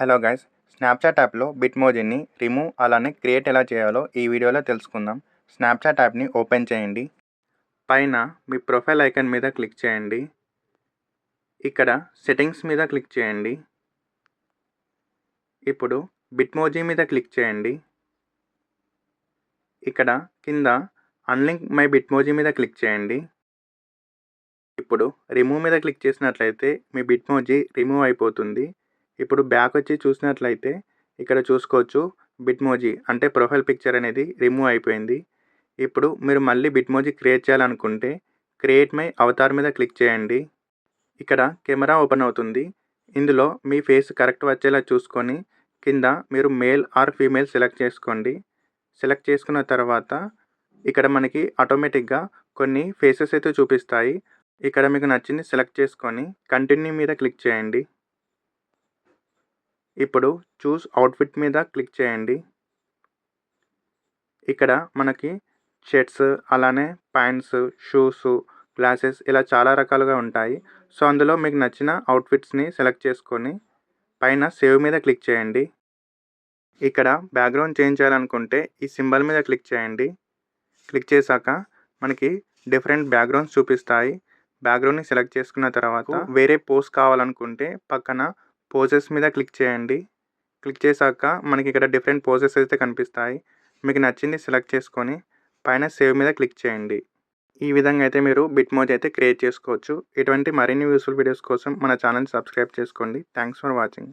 Hello guys, Snapchat యాప్లో బిట్మోజీని remove అలానే create ఎలా చేయాలో ఈ వీడియోలో తెలుసుకుందాం. స్నాప్చాట్ యాప్ని ఓపెన్ చేయండి. పైన మీ ప్రొఫైల్ ఐకాన్ మీద క్లిక్ చేయండి. ఇక్కడ సెట్టింగ్స్ మీద క్లిక్ చేయండి. ఇప్పుడు బిట్మోజీ మీద క్లిక్ చేయండి. ఇక్కడ కింద అన్లింక్ మై బిట్మోజీ మీద క్లిక్ చేయండి. ఇప్పుడు రిమూవ్ మీద క్లిక్ చేసినట్లయితే మీ బిట్మోజీ రిమూవ్ అయిపోతుంది. ఇప్పుడు బ్యాక్ వచ్చి చూసినట్లయితే ఇక్కడ చూసుకోవచ్చు, బిట్మోజీ అంటే ప్రొఫైల్ పిక్చర్ అనేది రిమూవ్ అయిపోయింది. ఇప్పుడు మీరు మళ్ళీ బిట్మోజీ క్రియేట్ చేయాలనుకుంటే క్రియేట్ మై అవతార్ మీద క్లిక్ చేయండి. ఇక్కడ కెమెరా ఓపెన్ అవుతుంది. ఇందులో మీ ఫేస్ కరెక్ట్ వచ్చేలా చూసుకొని కింద మీరు మేల్ ఆర్ ఫీమేల్ సెలెక్ట్ చేసుకోండి. సెలెక్ట్ చేసుకున్న తర్వాత ఇక్కడ మనకి ఆటోమేటిక్గా కొన్ని ఫేసెస్ అయితే చూపిస్తాయి. ఇక్కడ మీకు నచ్చింది సెలెక్ట్ చేసుకొని కంటిన్యూ మీద క్లిక్ చేయండి. ఇప్పుడు చూస్ అవుట్ఫిట్ మీద క్లిక్ చేయండి. ఇక్కడ మనకి షర్ట్స్ అలానే ప్యాంట్స్, షూస్, గ్లాసెస్ ఇలా చాలా రకాలుగా ఉంటాయి. సో అందులో మీకు నచ్చిన అవుట్ఫిట్స్ని సెలెక్ట్ చేసుకొని పైన సేవ్ మీద క్లిక్ చేయండి. ఇక్కడ బ్యాక్గ్రౌండ్ చేంజ్ చేయాలనుకుంటే ఈ సింబల్ మీద క్లిక్ చేయండి. క్లిక్ చేశాక మనకి డిఫరెంట్ బ్యాక్గ్రౌండ్స్ చూపిస్తాయి. బ్యాక్గ్రౌండ్ని సెలెక్ట్ చేసుకున్న తర్వాత వేరే పోజ్ కావాలనుకుంటే పక్కన పోజెస్ మీద క్లిక్ చేయండి. క్లిక్ చేశాక మనకి ఇక్కడ డిఫరెంట్ పోజెస్ అయితే కనిపిస్తాయి. మీకు నచ్చింది సెలెక్ట్ చేసుకొని పైన సేవ్ మీద క్లిక్ చేయండి. ఈ విధంగా అయితే మీరు బిట్మోజీ అయితే క్రియేట్ చేసుకోవచ్చు. ఇటువంటి మరిన్ని యూస్ఫుల్ వీడియోస్ కోసం మన ఛానల్ సబ్స్క్రైబ్ చేసుకోండి. Thanks for watching.